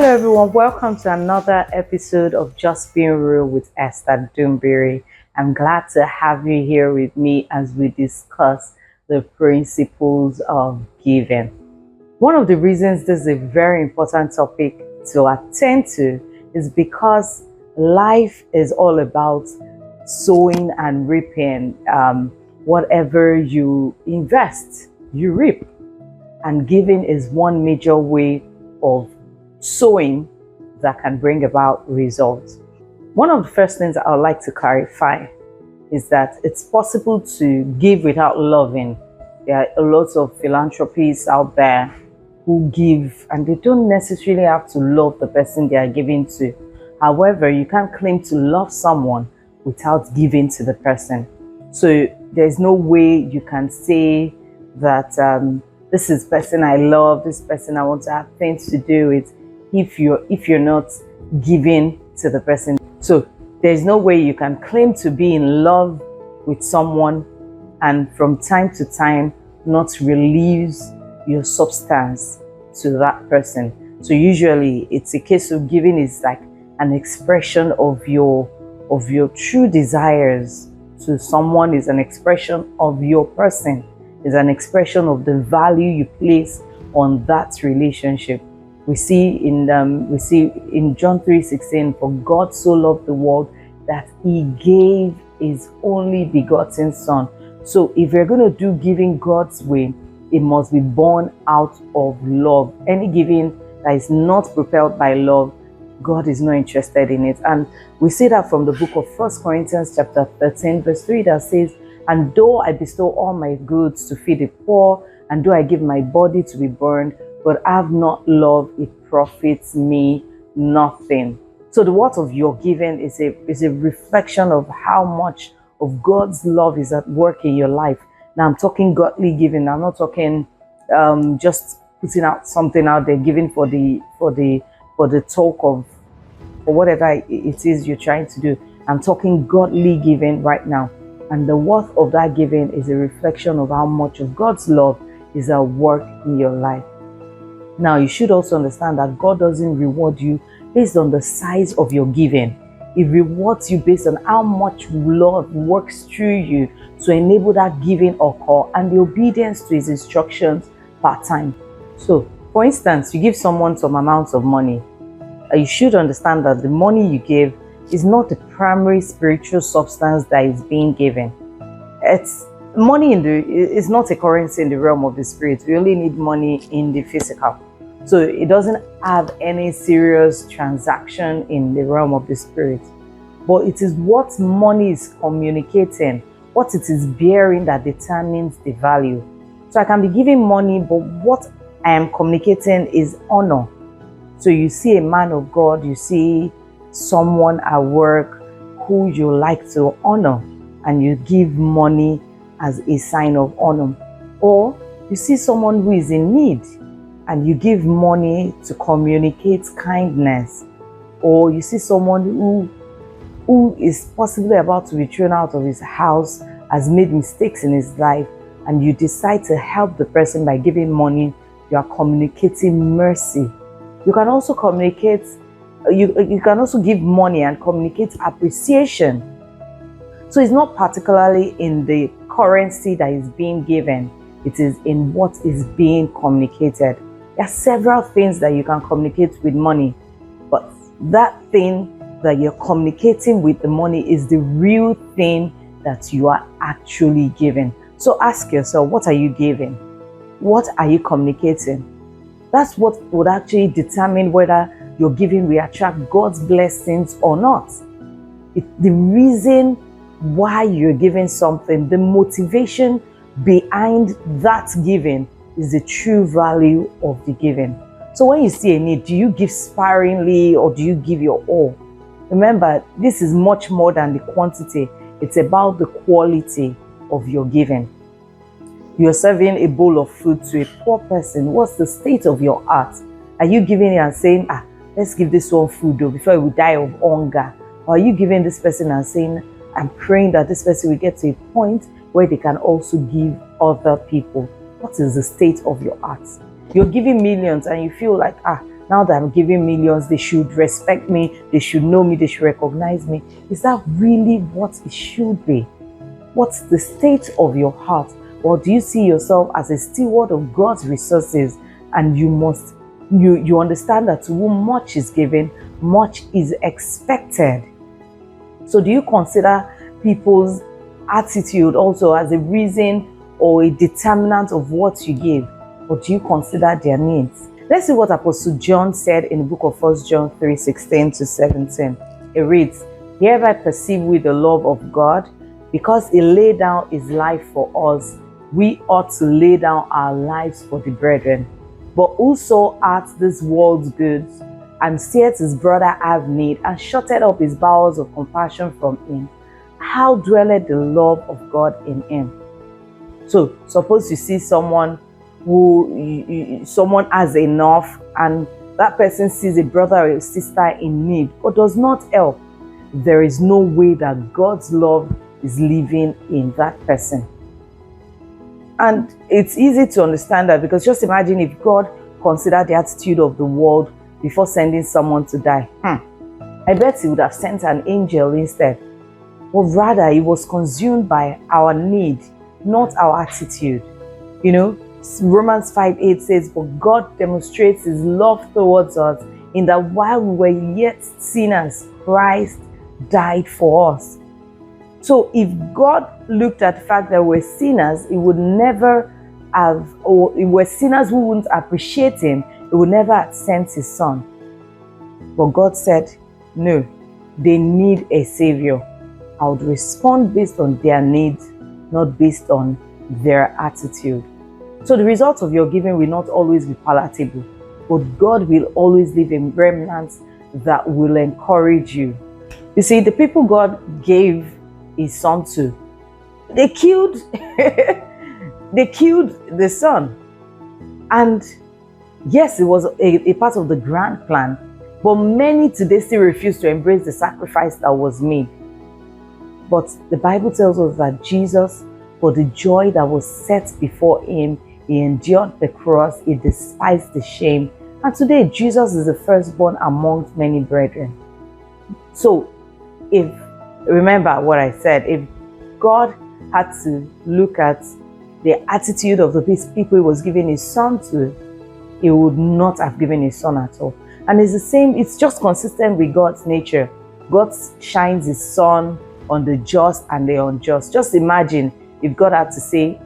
Hello everyone, welcome to another episode of Just Being Real with Esther Dumbiri. I'm glad to have you here with me as we discuss the principles of giving. One of the reasons this is a very important topic to attend to is because life is all about sowing and reaping. Whatever you invest, you reap. And giving is one major way of sowing that can bring about results. One of the first things I would like to clarify is that it's possible to give without loving. There are a lot of philanthropists out there who give and they don't necessarily have to love the person they are giving to. However, you can't claim to love someone without giving to the person. So there's no way you can say that this is person I love, this person I want to have things to do with, if you're not giving to the person. So there's no way you can claim to be in love with someone and from time to time not release your substance to that person. So usually it's a case of giving is like an expression of your true desires to someone, is an expression of your person, is an expression of the value you place on that relationship. We see in John 3:16, for God so loved the world that he gave his only begotten son. So if you're going to do giving God's way, it must be born out of love. Any giving that is not propelled by love, God is not interested in it. And we see that from the book of 1 Corinthians chapter 13 verse 3 that says, and though I bestow all my goods to feed the poor, and though I give my body to be burned, but have not love, it profits me nothing. So the word of your giving is a reflection of how much of God's love is at work in your life. Now I'm talking godly giving. I'm not talking just putting out something out there, giving for the talk of, or whatever it is you're trying to do. I'm talking godly giving right now. And the worth of that giving is a reflection of how much of God's love is at work in your life. Now, you should also understand that God doesn't reward you based on the size of your giving. He rewards you based on how much love works through you to enable that giving occur and the obedience to his instructions part time. So, for instance, you give someone some amounts of money. You should understand that the money you give is not the primary spiritual substance that is being given. It's money is not a currency in the realm of the spirit. We only need money in the physical. So it doesn't have any serious transaction in the realm of the spirit. But it is what money is communicating, what it is bearing, that determines the value. So I can be giving money, but what I am communicating is honor. So you see a man of God, you see someone at work who you like to honor, and you give money as a sign of honor. Or you see someone who is in need and you give money to communicate kindness. Or you see someone who is possibly about to be thrown out of his house, has made mistakes in his life, and you decide to help the person by giving money. You are communicating mercy. You can also communicate, you can also give money and communicate appreciation. So it's not particularly in the currency that is being given, it is in what is being communicated. There are several things that you can communicate with money, but that thing that you're communicating with the money is the real thing that you are actually giving. So ask yourself, what are you giving? What are you communicating? That's what would actually determine whether your giving will attract God's blessings or not. The reason why you're giving something, the motivation behind that giving is the true value of the giving. So when you see a need, do you give sparingly or do you give your all? Remember, this is much more than the quantity. It's about the quality of your giving. You're serving a bowl of food to a poor person. What's the state of your heart? Are you giving it and saying, let's give this one food though before we die of hunger? Or are you giving this person and saying, I'm praying that this person will get to a point where they can also give other people? What is the state of your heart? You're giving millions and you feel like, Now that I'm giving millions, they should respect me, they should know me, they should recognize me. Is that really what it should be? What's the state of your heart? Or do you see yourself as a steward of God's resources, and you understand that to whom much is given, much is expected? So do you consider people's attitude also as a reason or a determinant of what you give? Or do you consider their needs? Let's see what Apostle John said in the book of 1 John 3:16-17. It reads, "Hereby perceive we the love of God, because he laid down his life for us. We ought to lay down our lives for the brethren. But whoso hath this world's goods, and seeth his brother have need, and shutteth up his bowels of compassion from him, how dwelleth the love of God in him?" So suppose you see someone someone has enough, and that person sees a brother or a sister in need but does not help. There is no way that God's love is living in that person. And it's easy to understand that, because just imagine if God considered the attitude of the world before sending someone to die. I bet he would have sent an angel instead. But rather, he was consumed by our need, not our attitude. Romans 5:8 says, "But God demonstrates his love towards us, in that while we were yet sinners, Christ died for us." So if God looked at the fact that we're sinners, he would never have, or if we're sinners who wouldn't appreciate him, he would never have sent his son. But God said, no, they need a savior. I would respond based on their needs, not based on their attitude. So the results of your giving will not always be palatable, but God will always leave a remnant that will encourage you. You see, the people God gave his son to, they killed the son. And yes, it was a part of the grand plan, but many today still refuse to embrace the sacrifice that was made. But the Bible tells us that Jesus, for the joy that was set before him, he endured the cross, he despised the shame. And today, Jesus is the firstborn amongst many brethren. So, remember what I said, if God had to look at the attitude of the people he was giving his son to, he would not have given his son at all. And it's the same, it's just consistent with God's nature. God shines his sun on the just and the unjust. Just imagine if God had to say,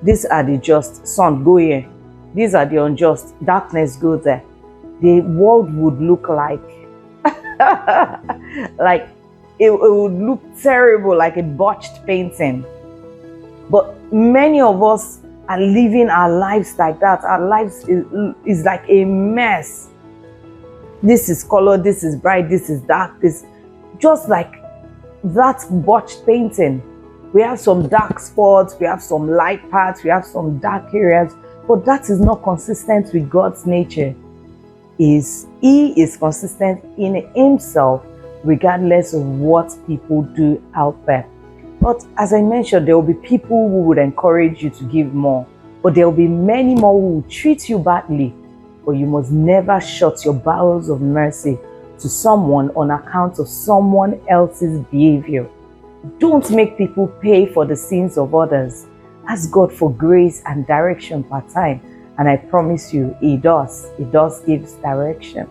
these are the just, sun, go here. These are the unjust, darkness, go there. The world would look like, it would look terrible, like a botched painting. But many of us are living our lives like that. Our lives is like a mess. This is color, this is bright, this is dark, this just like that botched painting. We have some dark spots, we have some light parts, we have some dark areas, but that is not consistent with God's nature. He is consistent in himself, regardless of what people do out there. But as I mentioned, there will be people who would encourage you to give more, but there will be many more who will treat you badly. But you must never shut your bowels of mercy to someone on account of someone else's behavior. Don't make people pay for the sins of others. Ask God for grace and direction per time. And I promise you, He does. He does give direction.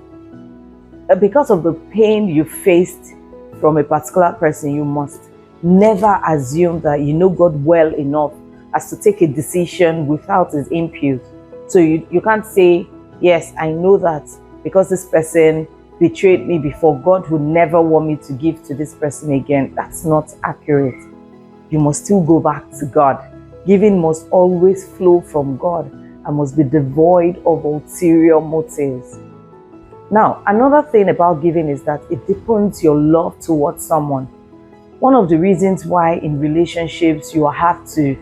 Because of the pain you faced from a particular person, you must never assume that you know God well enough as to take a decision without His input. So you can't say, yes, I know that because this person betrayed me before, God would never want me to give to this person again. That's not accurate. You must still go back to God. Giving must always flow from God and must be devoid of ulterior motives. Now, another thing about giving is that it deepens your love towards someone. One of the reasons why in relationships we have to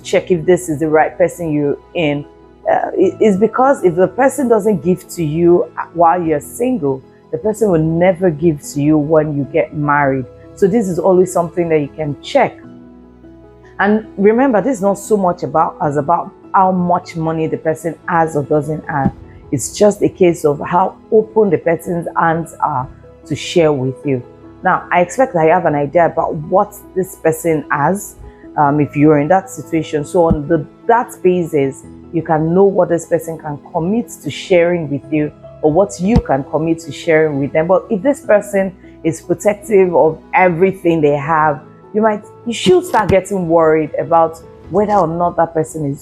check if this is the right person you're in is because if the person doesn't give to you while you're single, the person will never give to you when you get married. So this is always something that you can check. And remember, this is not so much about how much money the person has or doesn't have. It's just a case of how open the person's hands are to share with you. Now, I expect that you have an idea about what this person has, if you're in that situation. So on that basis, you can know what this person can commit to sharing with you, or what you can commit to sharing with them. But if this person is protective of everything they have, you should start getting worried about whether or not that person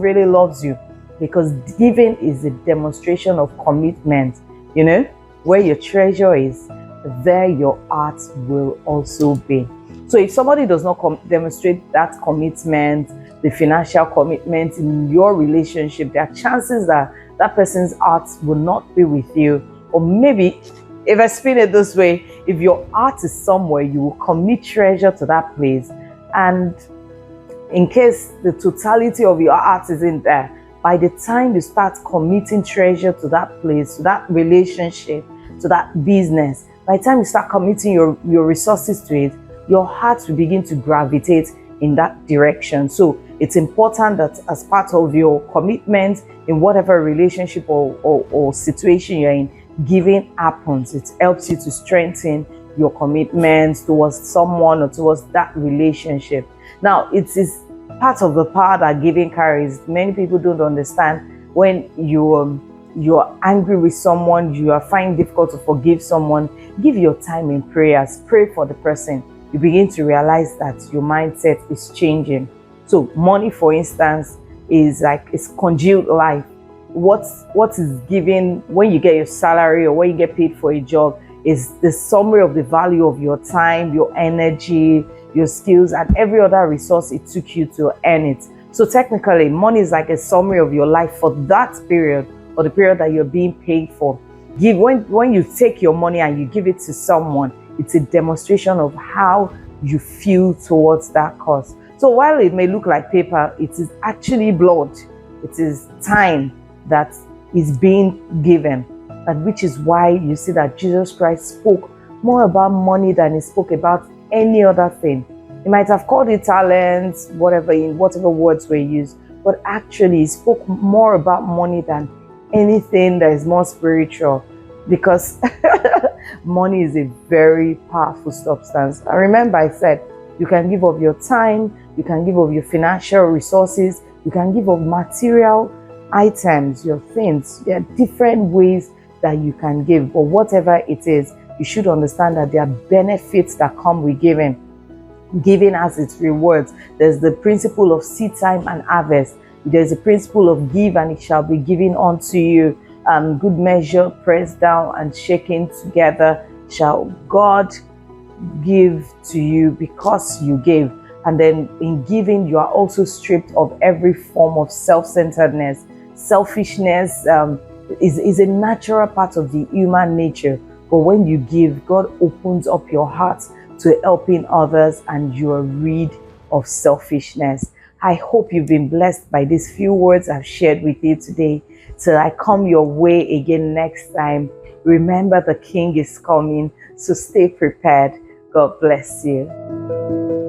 really loves you, because giving is a demonstration of commitment. Where your treasure is, there your heart will also be. So if somebody does not demonstrate that commitment, the financial commitment in your relationship, there are chances that that person's heart will not be with you. Or maybe, if I spin it this way, if your heart is somewhere, you will commit treasure to that place. And in case the totality of your heart isn't there, by the time you start committing treasure to that place, to that relationship, to that business, by the time you start committing your resources to it, your heart will begin to gravitate in that direction. So it's important that as part of your commitment in whatever relationship or situation you're in, giving happens. It helps you to strengthen your commitment towards someone or towards that relationship. Now, it is part of the power that giving carries. Many people don't understand when you're angry with someone, you are finding it difficult to forgive someone. Give your time in prayers. Pray for the person. You begin to realize that your mindset is changing. So money, for instance, is congealed life. What is given when you get your salary or when you get paid for a job is the summary of the value of your time, your energy, your skills, and every other resource it took you to earn it. So technically, money is like a summary of your life for that period, or the period that you're being paid for. When you take your money and you give it to someone, it's a demonstration of how you feel towards that cause. So while it may look like paper, it is actually blood. It is time that is being given, and which is why you see that Jesus Christ spoke more about money than he spoke about any other thing. He might have called it talents, whatever words were used, but actually he spoke more about money than anything that is more spiritual, because money is a very powerful substance. I remember I said you can give of your time, you can give of your financial resources, you can give of material items, your things. There are different ways that you can give, but whatever it is, you should understand that there are benefits that come with giving. Giving has its rewards. There's the principle of seed time and harvest. There's a principle of give and it shall be given unto you. Good measure, pressed down and shaken together, shall God give to you because you gave. And then in giving, you are also stripped of every form of self-centeredness. Selfishness is a natural part of the human nature. But when you give, God opens up your heart to helping others and you are rid of selfishness. I hope you've been blessed by these few words I've shared with you today. Till I come your way again next time, remember the King is coming, so stay prepared. God bless you.